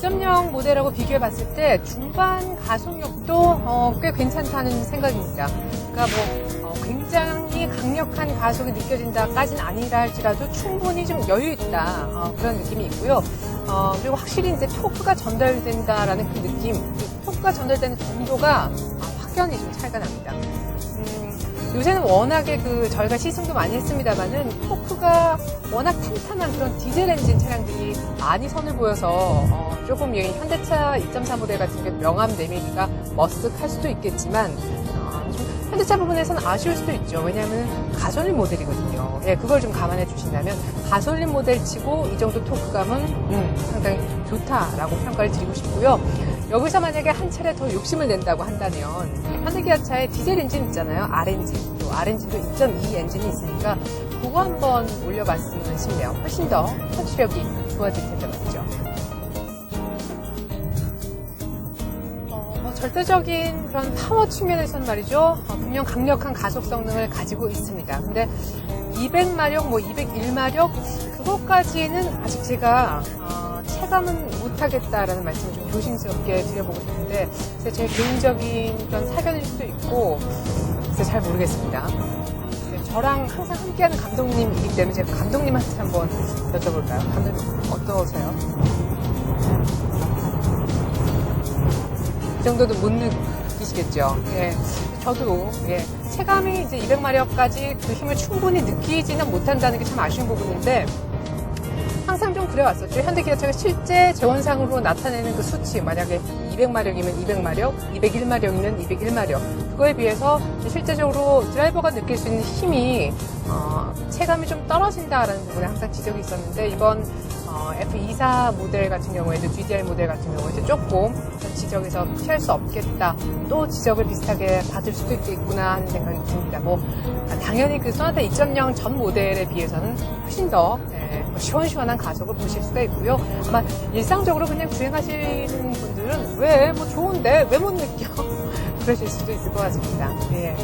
2.0 모델하고 비교해 봤을 때 중반 가속력도 꽤 괜찮다는 생각입니다. 그러니까 굉장히 강력한 가속이 느껴진다까지는 아니라 할지라도 충분히 좀 여유 있다 그런 느낌이 있고요. 그리고 확실히 이제 토크가 전달된다라는 그 느낌, 토크가 전달되는 정도가 확연히 좀 차이가 납니다. 요새는 워낙에 저희가 시승도 많이 했습니다만은 토크가 워낙 탄탄한 그런 디젤 엔진 차량들이 많이 선을 보여서 조금 현대차 2.4 모델 같은 게 명암 내밀기가 머쓱할 수도 있겠지만 현대차 부분에서는 아쉬울 수도 있죠. 왜냐하면 가솔린 모델이거든요. 예, 그걸 좀 감안해 주신다면 가솔린 모델 치고 이 정도 토크감은 상당히 좋다라고 평가를 드리고 싶고요. 여기서 만약에 한 차례 더 욕심을 낸다고 한다면 현대기아차의 디젤 엔진 있잖아요. R엔진. 또 R엔진도 2.2 엔진이 있으니까 그거 한번 올려봤으면 싶네요. 훨씬 더 터치력이 좋아질 텐데 말이죠. 절대적인 그런 파워 측면에서는 말이죠. 분명 강력한 가속 성능을 가지고 있습니다. 근데 200마력, 201마력 그것까지는 아직 제가 체감은 못하겠다라는 말씀을 좀 조심스럽게 드려보고 싶은데 제 개인적인 그런 사견일 수도 있고 잘 모르겠습니다. 저랑 항상 함께하는 감독님이기 때문에 제가 감독님한테 한번 여쭤볼까요? 감독님 어떠세요? 이 정도도 못 느끼시겠죠. 예. 저도, 체감이 이제 200마력까지 그 힘을 충분히 느끼지는 못한다는 게 참 아쉬운 부분인데, 항상 좀 그래왔었죠. 현대기아차가 실제 재원상으로 나타내는 그 수치, 만약에 200마력이면 200마력, 201마력이면 201마력. 그거에 비해서 실제적으로 드라이버가 느낄 수 있는 힘이, 체감이 좀 떨어진다라는 부분에 항상 지적이 있었는데, 이번, F24 모델 같은 경우에도 GDI 모델 같은 경우에도 조금 지적에서 피할 수 없겠다. 또 지적을 비슷하게 받을 수도 있겠구나 하는 생각이 듭니다. 당연히 그 소나타 2.0 전 모델에 비해서는 훨씬 더 시원시원한 가속을 보실 수가 있고요. 아마 일상적으로 그냥 주행하시는 분들은 왜 좋은데 왜 못 느껴? 그러실 수도 있을 것 같습니다. 예.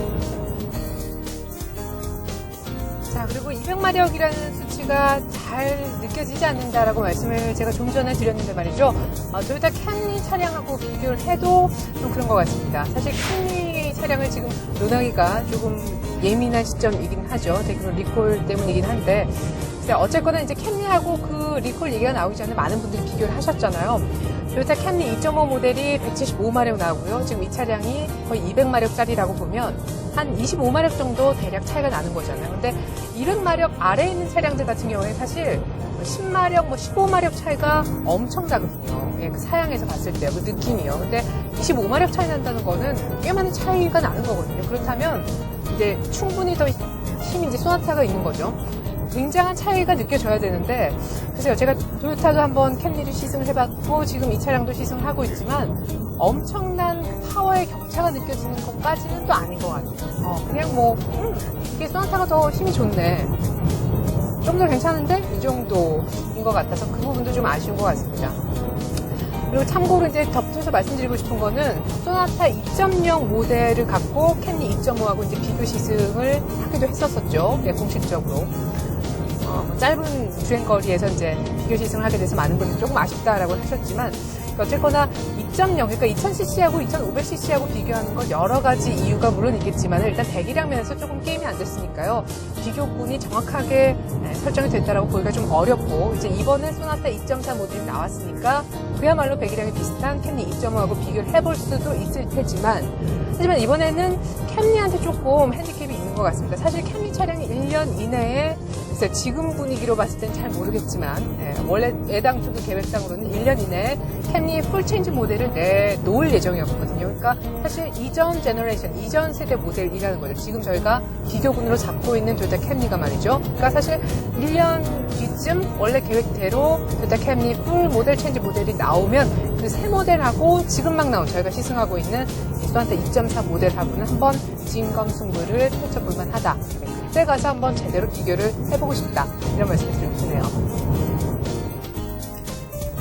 자, 그리고 200마력이라는 수치가 잘 느껴지지 않는다라고 말씀을 제가 좀 전에 드렸는데 말이죠. 토요타 캠리 차량하고 비교를 해도 좀 그런 것 같습니다. 사실 캠리 차량을 지금 논하기가 조금 예민한 시점이긴 하죠. 대규모 리콜 때문이긴 한데, 어쨌거나 이제 캠리하고 그 리콜 얘기가 나오기 전에 많은 분들이 비교를 하셨잖아요. 토요타 캠리 2.5 모델이 175마력 나오고요. 지금 이 차량이 거의 200마력짜리라고 보면 한 25마력 정도 대략 차이가 나는 거잖아요. 근데 200마력 아래에 있는 차량들 같은 경우에 사실 10마력, 15마력 차이가 엄청나거든요. 그 사양에서 봤을 때, 그 느낌이요. 근데 25마력 차이 난다는 거는 꽤 많은 차이가 나는 거거든요. 그렇다면 이제 충분히 더 힘이 이제 소나타가 있는 거죠. 굉장한 차이가 느껴져야 되는데, 글쎄요, 제가 토요타도 한번 캠리를 시승을 해봤고, 지금 이 차량도 시승을 하고 있지만, 엄청난 파워의 격차가 느껴지는 것까지는 또 아닌 것 같아요. 그냥 이게 소나타가 더 힘이 좋네. 좀 더 괜찮은데? 이 정도인 것 같아서 그 부분도 좀 아쉬운 것 같습니다. 그리고 참고로 이제 덧붙여서 말씀드리고 싶은 거는, 소나타 2.0 모델을 갖고 캠리 2.5하고 이제 비교 시승을 하기도 했었었죠. 공식적으로. 짧은 주행거리에서 이제 비교 시승을 하게 돼서 많은 분들이 조금 아쉽다라고 하셨지만, 어쨌거나 2.0, 그러니까 2000cc하고 2500cc하고 비교하는 건 여러 가지 이유가 물론 있겠지만, 일단 배기량 면에서 조금 게임이 안 됐으니까요. 비교군이 정확하게 설정이 됐다라고 보기가 좀 어렵고, 이제 이번에 소나타 2.4 모델이 나왔으니까 그야말로 배기량이 비슷한 캠리 2.5하고 비교를 해볼 수도 있을 테지만, 하지만 이번에는 캠리한테 조금 핸디캡이 있는 것 같습니다. 사실 캠리 차량이 1년 이내에, 지금 분위기로 봤을 땐 잘 모르겠지만, 원래 애당초 그 계획상으로는 1년 이내에 캠리 풀체인지 모델을 내놓을 예정이었거든요. 그러니까 사실 이전 제너레이션, 이전 세대 모델이라는 거죠. 지금 저희가 비교군으로 잡고 있는 토요타 캠리가 말이죠. 그러니까 사실 1년 뒤쯤 원래 계획대로 토요타 캠리 풀 모델 체인지 모델이 나오면 그 새 모델하고 지금 막 나온 저희가 시승하고 있는 소나타 2.4 모델하고는 한번 진검승부를 펼쳐볼 만하다. 그때 가서 한번 제대로 비교를 해보고 싶다. 이런 말씀을 드리네요.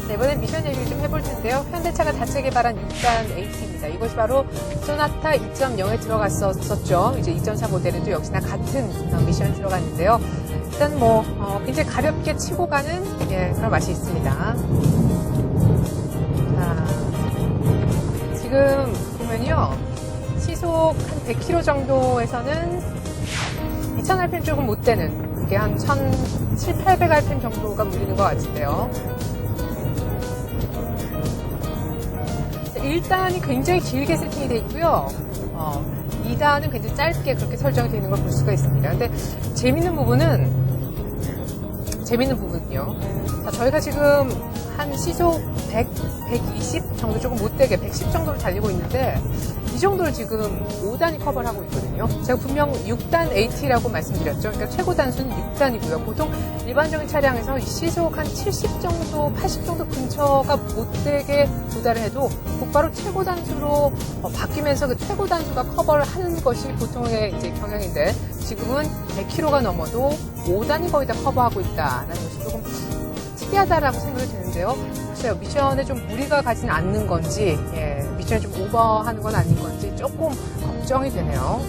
네, 이번엔 미션 얘기를 좀 해볼 텐데요. 현대차가 자체 개발한 6단 AT입니다. 이것이 바로 소나타 2.0에 들어갔었죠. 이제 2.4 모델에도 역시나 같은 미션이 들어갔는데요. 일단 굉장히 가볍게 치고 가는 그런 맛이 있습니다. 자, 지금 보면요. 시속 한 100km 정도에서는 2000rpm 조금 못 되는, 그게 한 1700, 800rpm 정도가 물리는 것 같은데요. 1단이 굉장히 길게 세팅이 되어 있고요. 2단은 굉장히 짧게 그렇게 설정이 되어 있는 걸 볼 수가 있습니다. 근데 재밌는 부분은요. 자, 저희가 지금 한 시속 100, 120 정도 조금 못되게 110 정도를 달리고 있는데 이 정도를 지금 5단이 커버를 하고 있거든요. 제가 분명 6단 AT라고 말씀드렸죠. 그러니까 최고 단수는 6단이고요. 보통 일반적인 차량에서 시속 한 70 정도, 80 정도 근처가 못되게 도달을 해도 곧바로 최고 단수로 바뀌면서 그 최고 단수가 커버를 하는 것이 보통의 이제 경향인데 지금은 100km가 넘어도 5단이 거의 다 커버하고 있다라는 것이 조금 특이하다라고 생각이 드는데요. 글쎄요, 미션에 좀 무리가 가진 않는 건지, 미션에 좀 오버하는 건 아닌 건지 조금 걱정이 되네요.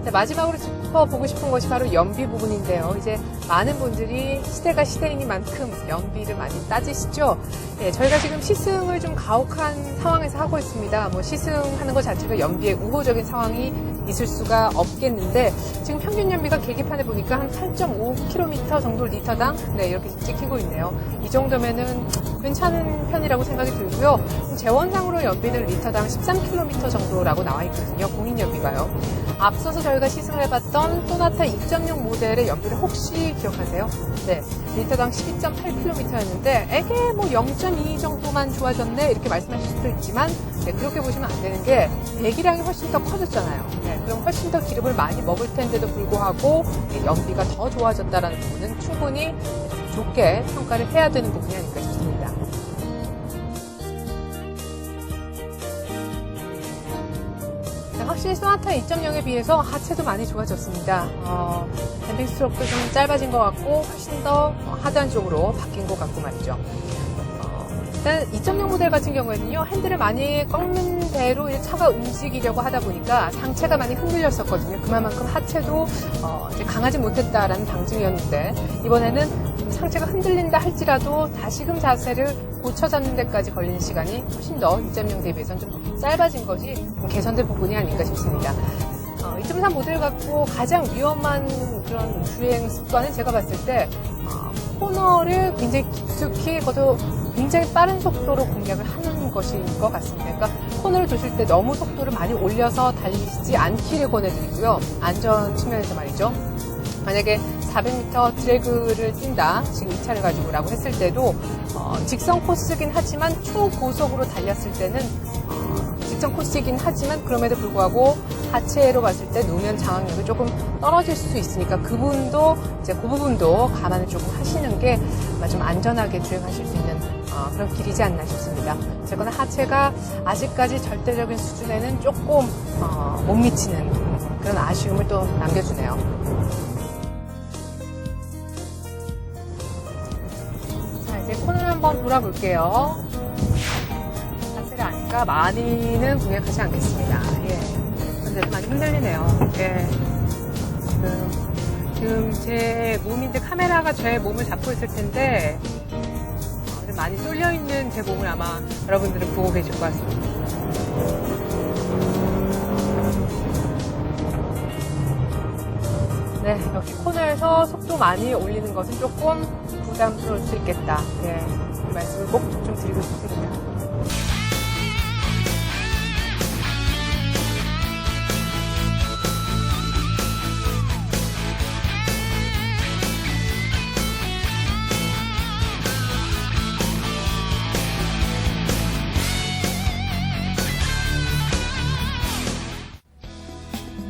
자, 마지막으로 짚어보고 싶은 것이 바로 연비 부분인데요. 이제 많은 분들이 시대가 시대이니만큼 연비를 많이 따지시죠. 저희가 지금 시승을 좀 가혹한 상황에서 하고 있습니다. 뭐 시승하는 것 자체가 연비에 우호적인 상황이 있을 수가 없겠는데 지금 평균 연비가 계기판에 보니까 한 8.5km 정도 리터당 이렇게 찍히고 있네요. 이 정도면은 괜찮은 편이라고 생각이 들고요. 재원상으로 연비는 리터당 13km 정도라고 나와 있거든요. 공인 연비가요. 앞서서 저희가 시승을 해봤던 소나타 2.0 모델의 연비를 혹시 기억하세요? 네, 리터당 12.8km였는데 에게 뭐 0.2 정도만 좋아졌네 이렇게 말씀하실 수도 있지만 그렇게 보시면 안 되는 게 배기량이 훨씬 더 커졌잖아요. 그럼 훨씬 더 기름을 많이 먹을 텐데도 불구하고 연비가 더 좋아졌다는 부분은 충분히 좋게 평가를 해야 되는 부분이 아닐까 싶습니다. 확실히 소나타 2.0에 비해서 하체도 많이 좋아졌습니다. 댐핑 스트로크도 좀 짧아진 것 같고 훨씬 더 하드한 쪽으로 바뀐 것 같고 말이죠. 일단 2.0 모델 같은 경우에는요, 핸들을 많이 꺾는 대로 차가 움직이려고 하다 보니까 상체가 많이 흔들렸었거든요. 그만큼 하체도 이제 강하지 못했다라는 방증이었는데 이번에는 상체가 흔들린다 할지라도 다시금 자세를 고쳐 잡는 데까지 걸리는 시간이 훨씬 더 2.0 대비해서는 좀 짧아진 것이 좀 개선된 부분이 아닌가 싶습니다. 2.3 모델 갖고 가장 위험한 그런 주행 습관은 제가 봤을 때 코너를 굉장히 깊숙이 그것도 굉장히 빠른 속도로 공략을 하는 것인 것 같습니다. 그러니까 코너를 도실 때 너무 속도를 많이 올려서 달리지 않기를 권해드리고요. 안전 측면에서 말이죠. 만약에 400m 드래그를 뛴다, 지금 이 차를 가지고라고 했을 때도 직선 코스긴 하지만 초고속으로 달렸을 때는 직선 코스이긴 하지만 그럼에도 불구하고 하체로 봤을 때 노면 장악력이 조금 떨어질 수 있으니까 그 부분도 감안을 조금 하시는 게 좀 안전하게 주행하실 수 있는 그런 길이지 않나 싶습니다. 어쨌거나 하체가 아직까지 절대적인 수준에는 조금 못 미치는 그런 아쉬움을 또 남겨주네요. 자, 이제 코너를 한번 돌아볼게요. 하체가 아니까 많이는 공략하지 않겠습니다. 그런데도 많이 흔들리네요. 지금 제 몸인데 카메라가 제 몸을 잡고 있을 텐데 좀 많이 쏠려있는 제 몸을 아마 여러분들은 보고 계실 것 같습니다. 네, 역시 코너에서 속도 많이 올리는 것은 조금 부담스러울 수 있겠다. 이 말씀을 꼭 좀 드리고 싶습니다.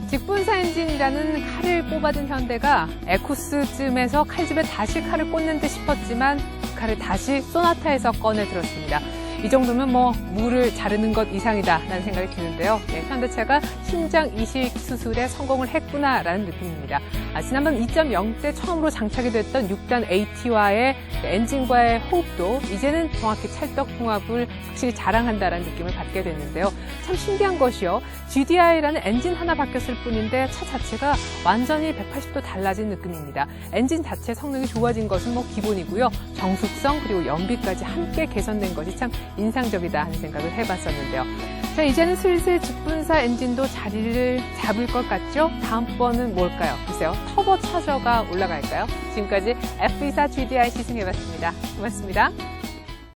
직분사 엔진이라는 칼을 뽑아둔 현대가 에쿠스쯤에서 칼집에 다시 칼을 꽂는 듯 싶었지만 그 칼을 다시 소나타에서 꺼내 들었습니다. 이 정도면 뭐 무를 자르는 것 이상이다라는 생각이 드는데요. 네, 현대차가 심장 이식 수술에 성공을 했구나라는 느낌입니다. 지난번 2.0때 처음으로 장착이 됐던 6단 AT와의 엔진과의 호흡도 이제는 정확히 찰떡궁합을 확실히 자랑한다라는 느낌을 받게 됐는데요. 참 신기한 것이요. GDI라는 엔진 하나 바뀌었을 뿐인데 차 자체가 완전히 180도 달라진 느낌입니다. 엔진 자체 성능이 좋아진 것은 뭐 기본이고요. 정숙성 그리고 연비까지 함께 개선된 것이 참 인상적이다 하는 생각을 해봤었는데요. 자, 이제는 슬슬 직분사 엔진도 자리를 잡을 것 같죠? 다음번은 뭘까요? 글쎄요, 터보 차저가 올라갈까요? 지금까지 F24 GDI 시승해봤습니다. 고맙습니다.